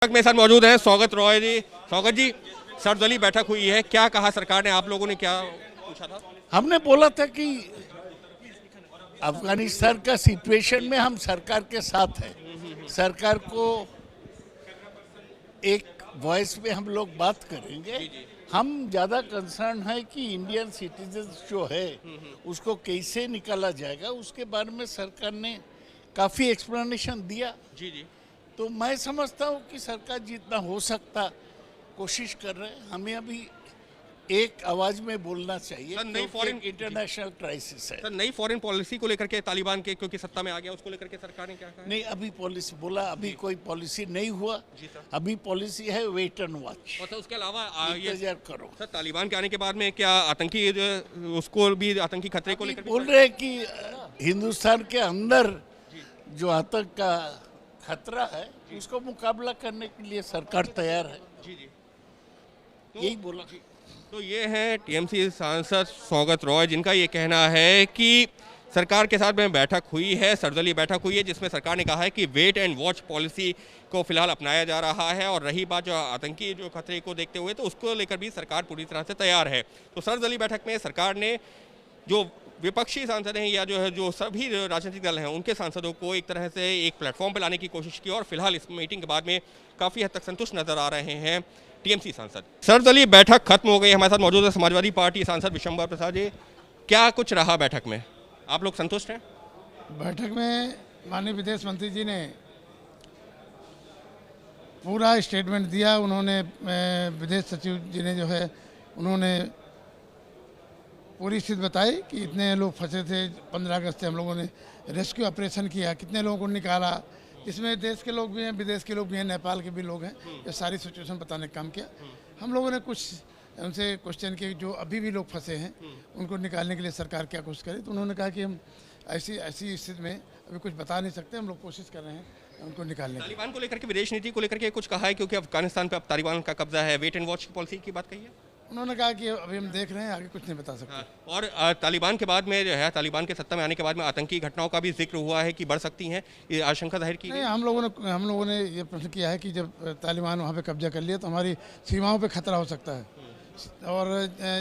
मेरे साथ मौजूद हैं स्वागत रॉय जी। स्वागत जी, सर्वदलीय बैठक हुई है, क्या कहा सरकार ने? आप लोगों ने क्या पूछा था? हमने बोला था कि अफगानिस्तान का सिचुएशन में हम सरकार के साथ हैं। सरकार को एक वॉइस में हम लोग बात करेंगे। हम ज़्यादा कंसर्न है कि इंडियन सिटीजन्स जो है उसको कैसे निकाला जाएगा, उसके बारे में सरकार ने काफ़ी एक्सप्लेनेशन दिया। जी जी। तो मैं समझता हूँ कि सरकार जितना हो सकता कोशिश कर रहे हैं। हमें अभी एक आवाज में बोलना चाहिए। सर, नई फॉरेन इंटरनेशनल क्राइसिस है। सर, नई फॉरेन पॉलिसी को लेकर के तालिबान के क्योंकि सत्ता में आ गया, उसको लेकर के सरकार ने क्या कहा? नहीं, अभी पॉलिसी बोला, अभी कोई पॉलिसी नहीं हुआ। जी सर। अभी पॉलिसी है वेट एंड वॉच। और सर उसके अलावा ये इंतजार करो। सर, तालिबान के आने के बाद में क्या आतंकी उसको भी आतंकी खतरे को लेकर बोल रहे हैं कि हिंदुस्तान के अंदर जो आतंक का खतरा है उसको मुकाबला करने के लिए सरकार तैयार है। जी जी। यही बोला। तो ये हैं टीएमसी सांसद स्वागत रॉय, जिनका ये कहना है कि सरकार के साथ में बैठक हुई है, सर्वदलीय बैठक हुई है, जिसमें सरकार ने कहा है कि वेट एंड वॉच पॉलिसी को फिलहाल अपनाया जा रहा है। और रही बात जो आतंकी जो खतरे को देखते हुए, तो उसको लेकर भी सरकार पूरी तरह से तैयार है। तो सर्वदलीय बैठक में सरकार ने जो विपक्षी सांसद हैं या जो सभी राजनीतिक दल हैं उनके सांसदों को एक तरह से एक प्लेटफॉर्म पर लाने की कोशिश की। और फिलहाल इस मीटिंग के बाद में काफ़ी हद तक संतुष्ट नजर आ रहे हैं टीएमसी सांसद। सर्वदलीय बैठक खत्म हो गई। हमारे साथ मौजूद है समाजवादी पार्टी सांसद विशंबर प्रसाद जी। क्या कुछ रहा बैठक में? आप लोग संतुष्ट हैं? बैठक में माननीय विदेश मंत्री जी ने पूरा स्टेटमेंट दिया। उन्होंने विदेश सचिव जी ने जो है उन्होंने पूरी स्थिति बताई कि इतने लोग फंसे थे। 15 अगस्त से हम लोगों ने रेस्क्यू ऑपरेशन किया, कितने लोगों को निकाला। इसमें देश के लोग भी हैं, विदेश के लोग भी हैं, नेपाल के भी लोग हैं। ये सारी सिचुएशन बताने का काम किया। हम लोगों ने कुछ उनसे क्वेश्चन किए, जो अभी भी लोग फंसे हैं उनको निकालने के लिए सरकार क्या कोशिश करे। तो उन्होंने कहा कि हम ऐसी स्थिति में अभी कुछ बता नहीं सकते, हम लोग कोशिश कर रहे हैं उनको निकालने की। तालिबान को लेकर के, विदेश नीति को लेकर के कुछ कहा है? क्योंकि अफगानिस्तान पे अब तालिबान का कब्जा है, वेट एंड वॉच की पॉलिसी की बात कही है। उन्होंने कहा कि अभी हम देख रहे हैं, आगे कुछ नहीं बता सकते। और तालिबान के बाद में जो है, तालिबान के सत्ता में आने के बाद में आतंकी घटनाओं का भी जिक्र हुआ है कि बढ़ सकती हैं, ये आशंका जाहिर की नहीं, हम लोगों ने ये प्रश्न किया है कि जब तालिबान वहाँ पे कब्जा कर लिया तो हमारी सीमाओं पे खतरा हो सकता है। और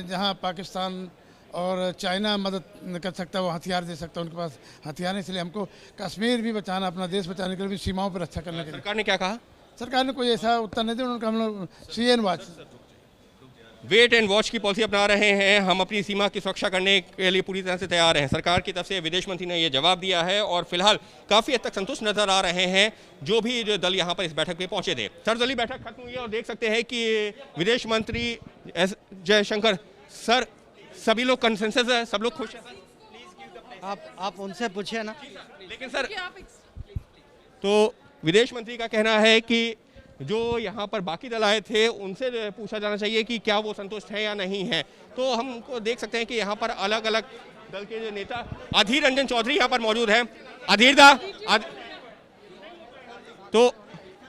जहाँ पाकिस्तान और चाइना मदद कर सकता है, वो हथियार दे सकता है, उनके पास हथियार है। इसलिए हमको कश्मीर भी बचाना, अपना देश बचाने के लिए भी सीमाओं पर रक्षा करने के लिए। सरकार ने क्या कहा? सरकार ने कोई ऐसा उत्तर नहीं दिया। उन्होंने कहा हम लोग CN watch, wait and watch की पॉलिसी अपना रहे हैं, हम अपनी सीमा की सुरक्षा करने के लिए पूरी तरह से तैयार हैं। सरकार की तरफ से विदेश मंत्री ने यह जवाब दिया है और फिलहाल काफ़ी हद तक संतुष्ट नजर आ रहे हैं जो दल यहाँ पर इस बैठक में पहुंचे थे। सर्वदलीय बैठक खत्म हुई है और देख सकते हैं कि विदेश मंत्री एस जयशंकर सर, सभी लोग कंसेंसस है, सब लोग खुश हैं। आप उनसे पूछिए ना। लेकिन सर, तो विदेश मंत्री का कहना है कि जो यहाँ पर बाकी दल आए थे उनसे पूछा जाना चाहिए कि क्या वो संतुष्ट हैं या नहीं है। तो हमको देख सकते हैं कि यहाँ पर अलग अलग दल के जो नेता, अधीर रंजन चौधरी यहाँ पर मौजूद हैं। अधीर दा तो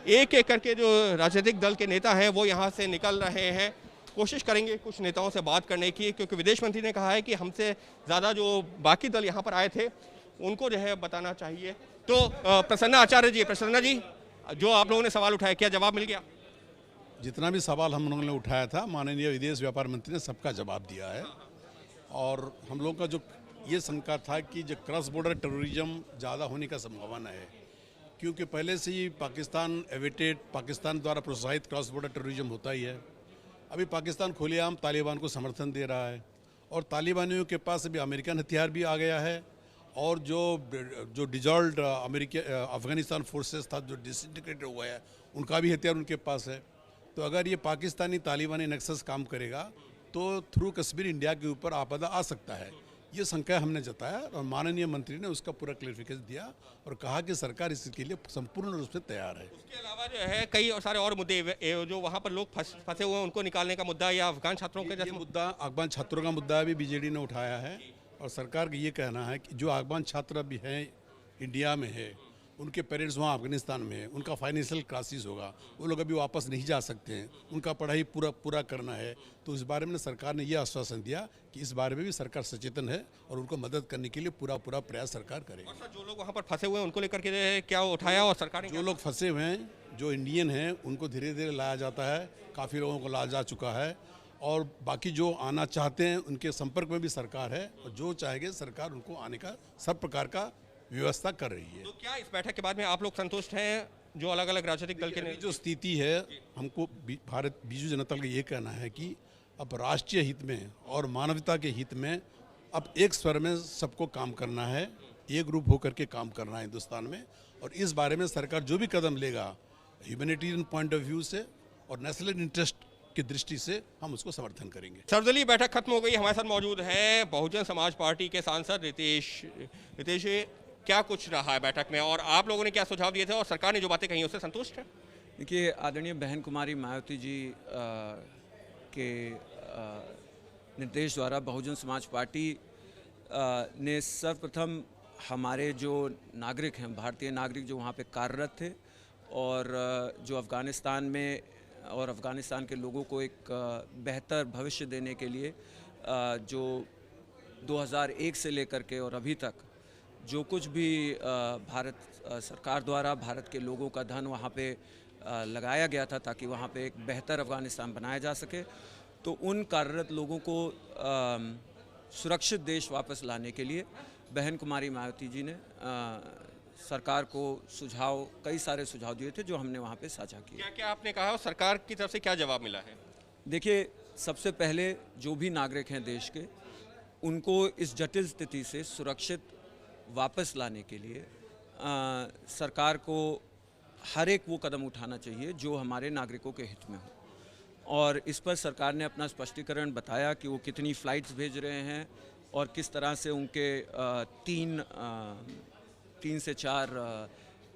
एक एक करके जो राजनीतिक दल के नेता हैं वो यहाँ से निकल रहे हैं। कोशिश करेंगे कुछ नेताओं से बात करने की, क्योंकि विदेश मंत्री ने कहा है कि हमसे ज़्यादा जो बाकी दल यहाँ पर आए थे उनको जो है बताना चाहिए। तो प्रसन्ना आचार्य जी, प्रसन्ना जी, जो आप लोगों ने सवाल उठाया, क्या जवाब मिल गया? जितना भी सवाल हम लोगों ने उठाया था, माननीय विदेश व्यापार मंत्री ने सबका जवाब दिया है। और हम लोगों का जो ये शंका था कि जो क्रॉस बॉर्डर टेररिज्म ज़्यादा होने का संभावना है, क्योंकि पहले से ही पाकिस्तान एवेटेड, पाकिस्तान द्वारा प्रोत्साहित क्रॉस बॉर्डर टेररिज्म होता ही है। अभी पाकिस्तान खुलेआम तालिबान को समर्थन दे रहा है और तालिबानियों के पास अभी अमेरिकन हथियार भी आ गया है। और जो डिजॉल्व अफगानिस्तान फोर्सेस था, जो डिसइंटीग्रेटेड हुआ है, उनका भी हथियार उनके पास है। तो अगर ये पाकिस्तानी तालिबानी नक्सस काम करेगा तो थ्रू कश्मीर इंडिया के ऊपर आपदा आ सकता है। ये शंका हमने जताया और माननीय मंत्री ने उसका पूरा क्लेरिफिकेशन दिया और कहा कि सरकार इसके लिए संपूर्ण रूप से तैयार है। उसके अलावा जो है कई और सारे और मुद्दे जो वहाँ पर लोग फंसे हुए हैं उनको निकालने का मुद्दा, या अफगान छात्रों के जैसे मुद्दा, अफगान छात्रों का मुद्दा भी बीजेडी ने उठाया है। और सरकार का ये कहना है कि जो अफगान छात्र अभी हैं इंडिया में है, उनके पेरेंट्स वहाँ अफगानिस्तान में है, उनका फाइनेंशियल क्राइसिस होगा, वो लोग अभी वापस नहीं जा सकते हैं, उनका पढ़ाई पूरा करना है। तो इस बारे में सरकार ने यह आश्वासन दिया कि इस बारे में भी सरकार सचेतन है और उनको मदद करने के लिए पूरा प्रयास सरकार करेगी। जो लोग वहाँ पर फंसे हुए हैं उनको लेकर के क्या उठाया और सरकार ने, जो लोग फंसे हुए हैं, जो इंडियन हैं उनको धीरे धीरे लाया जाता है, काफ़ी लोगों को लाया जा चुका है और बाकी जो आना चाहते हैं उनके संपर्क में भी सरकार है और जो चाहेंगे सरकार उनको आने का सब प्रकार का व्यवस्था कर रही है। तो क्या इस बैठक के बाद में आप लोग संतुष्ट हैं? जो अलग अलग राजनीतिक दल के अभी जो स्थिति है, हमको भारत बीजू जनता दल का ये कहना है कि अब राष्ट्रीय हित में और मानवता के हित में अब एक स्वर में सबको काम करना है, एक ग्रुप होकर के काम करना है हिंदुस्तान में। और इस बारे में सरकार जो भी कदम लेगा ह्यूमैनिटेरियन पॉइंट ऑफ व्यू से और नेशनल इंटरेस्ट की दृष्टि से हम उसको समर्थन करेंगे। सर्वदलीय बैठक खत्म हो गई। हमारे साथ मौजूद हैं बहुजन समाज पार्टी के सांसद रितेश। क्या कुछ रहा है बैठक में और आप लोगों ने क्या सुझाव दिए थे और सरकार ने जो बातें कही उससे संतुष्ट है? देखिए, आदरणीय बहन कुमारी मायावती जी के निर्देश द्वारा बहुजन समाज पार्टी ने सर्वप्रथम हमारे जो नागरिक हैं, भारतीय नागरिक जो वहाँ पे कार्यरत थे और जो अफ़गानिस्तान में और अफ़गानिस्तान के लोगों को एक बेहतर भविष्य देने के लिए जो 2001 से लेकर के और अभी तक जो कुछ भी भारत सरकार द्वारा भारत के लोगों का धन वहाँ पे लगाया गया था ताकि वहाँ पे एक बेहतर अफ़गानिस्तान बनाया जा सके, तो उन कार्यरत लोगों को सुरक्षित देश वापस लाने के लिए बहन कुमारी मायावती जी ने सरकार को कई सारे सुझाव दिए थे जो हमने वहाँ पे साझा किए। क्या क्या आपने कहा और सरकार की तरफ से क्या जवाब मिला है? देखिए, सबसे पहले जो भी नागरिक हैं देश के, उनको इस जटिल स्थिति से सुरक्षित वापस लाने के लिए सरकार को हर एक वो कदम उठाना चाहिए जो हमारे नागरिकों के हित में हो। और इस पर सरकार ने अपना स्पष्टीकरण बताया कि वो कितनी फ़्लाइट्स भेज रहे हैं और किस तरह से उनके तीन से चार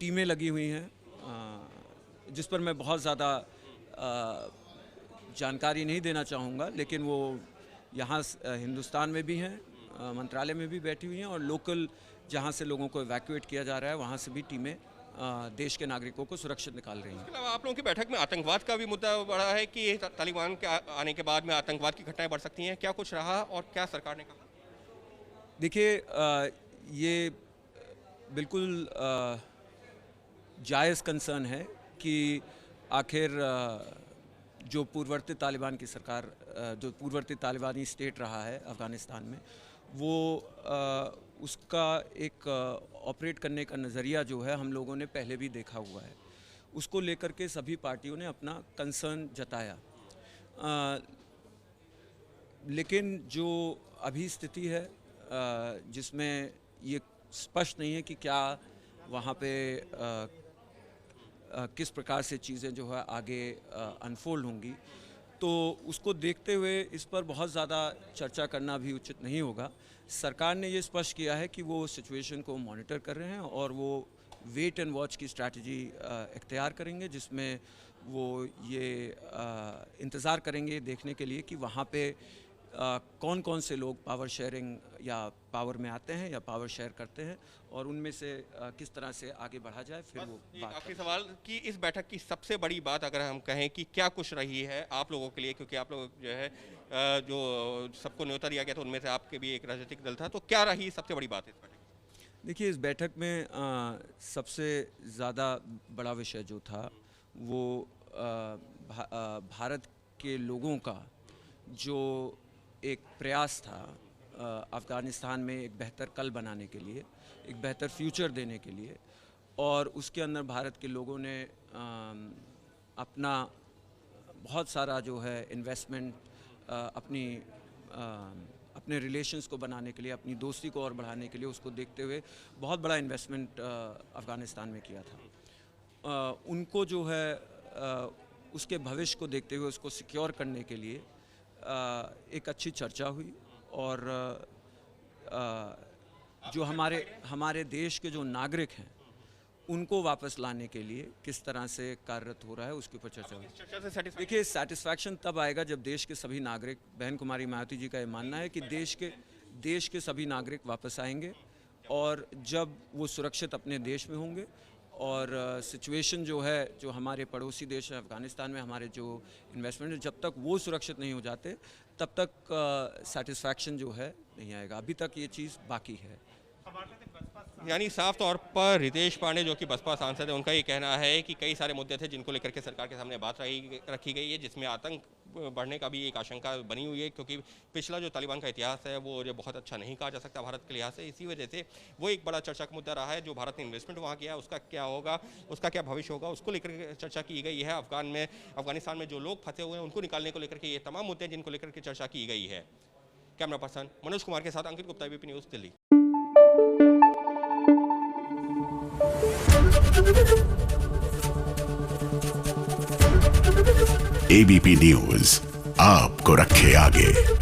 टीमें लगी हुई हैं, जिस पर मैं बहुत ज़्यादा जानकारी नहीं देना चाहूँगा, लेकिन वो यहाँ हिंदुस्तान में भी हैं, मंत्रालय में भी बैठी हुई हैं और लोकल जहाँ से लोगों को इवैक्यूएट किया जा रहा है वहाँ से भी टीमें देश के नागरिकों को सुरक्षित निकाल रही हैं। इसके अलावा आप लोगों की बैठक में आतंकवाद का भी मुद्दा बढ़ा है कि तालिबान के आने के बाद में आतंकवाद की घटनाएं बढ़ सकती हैं। क्या कुछ रहा और क्या सरकार ने कहा? देखिए, ये बिल्कुल जायज़ कंसर्न है कि आखिर जो पूर्ववर्ती तालिबान की सरकार, जो पूर्ववर्ती तालिबानी स्टेट रहा है अफ़गानिस्तान में, वो उसका एक ऑपरेट करने का नज़रिया जो है हम लोगों ने पहले भी देखा हुआ है। उसको लेकर के सभी पार्टियों ने अपना कंसर्न जताया, लेकिन जो अभी स्थिति है जिसमें ये स्पष्ट नहीं है कि क्या वहाँ पे किस प्रकार से चीज़ें जो है आगे अनफोल्ड होंगी, तो उसको देखते हुए इस पर बहुत ज़्यादा चर्चा करना भी उचित नहीं होगा। सरकार ने ये स्पष्ट किया है कि वो सिचुएशन को मॉनिटर कर रहे हैं और वो वेट एंड वॉच की स्ट्रैटेजी इख्तियार करेंगे, जिसमें वो ये इंतज़ार करेंगे देखने के लिए कि वहाँ पे कौन कौन से लोग पावर शेयरिंग या पावर में आते हैं या पावर शेयर करते हैं और उनमें से किस तरह से आगे बढ़ा जाए। फिर वो बात आखिरी सवाल कि इस बैठक की सबसे बड़ी बात अगर हम कहें कि क्या कुछ रही है आप लोगों के लिए, क्योंकि आप लोग जो है जो सबको न्योता दिया गया था उनमें से आपके भी एक राजनीतिक दल था, तो क्या रही सबसे बड़ी बात इस बैठक की? देखिए, इस बैठक में सबसे ज़्यादा बड़ा विषय जो था वो भारत के लोगों का जो एक प्रयास था अफ़गानिस्तान में एक बेहतर कल बनाने के लिए, एक बेहतर फ्यूचर देने के लिए, और उसके अंदर भारत के लोगों ने अपना बहुत सारा जो है इन्वेस्टमेंट अपने रिलेशंस को बनाने के लिए, अपनी दोस्ती को और बढ़ाने के लिए, उसको देखते हुए बहुत बड़ा इन्वेस्टमेंट अफ़गानिस्तान में किया था। उनको जो है उसके भविष्य को देखते हुए उसको सिक्योर करने के लिए एक अच्छी चर्चा हुई और जो हमारे देश के जो नागरिक हैं उनको वापस लाने के लिए किस तरह से कार्यरत हो रहा है उसके ऊपर चर्चा हुई। देखिए, सेटिस्फैक्शन तब आएगा जब देश के सभी नागरिक, बहन कुमारी मायावती जी का ये मानना है कि देश के सभी नागरिक वापस आएंगे और जब वो सुरक्षित अपने देश में होंगे और सिचुएशन जो है, जो हमारे पड़ोसी देश है अफ़गानिस्तान में हमारे जो इन्वेस्टमेंट है, जब तक वो सुरक्षित नहीं हो जाते तब तक सेटिस्फैक्शन जो है नहीं आएगा। अभी तक ये चीज़ बाकी है। यानी साफ तौर पर रितेश पांडे जो कि बसपा सांसद है, उनका ये कहना है कि कई सारे मुद्दे थे जिनको लेकर के सरकार के सामने बात रखी गई है, जिसमें आतंक बढ़ने का भी एक आशंका बनी हुई है, क्योंकि पिछला जो तालिबान का इतिहास है वो जो बहुत अच्छा नहीं कहा जा सकता भारत के लिहाज से। इसी वजह से वो एक बड़ा चर्चा का मुद्दा रहा है। जो भारत ने इन्वेस्टमेंट वहाँ किया उसका क्या होगा, उसका क्या भविष्य होगा, उसको लेकर चर्चा की गई है। अफगानिस्तान में जो लोग फंसे हुए हैं उनको निकालने को लेकर के ये तमाम मुद्दे जिनको लेकर के चर्चा की गई है। कैमरा पर्सन मनोज कुमार के साथ Ankit Gupta, ABP News, Delhi. ABP News आपको रखे आगे।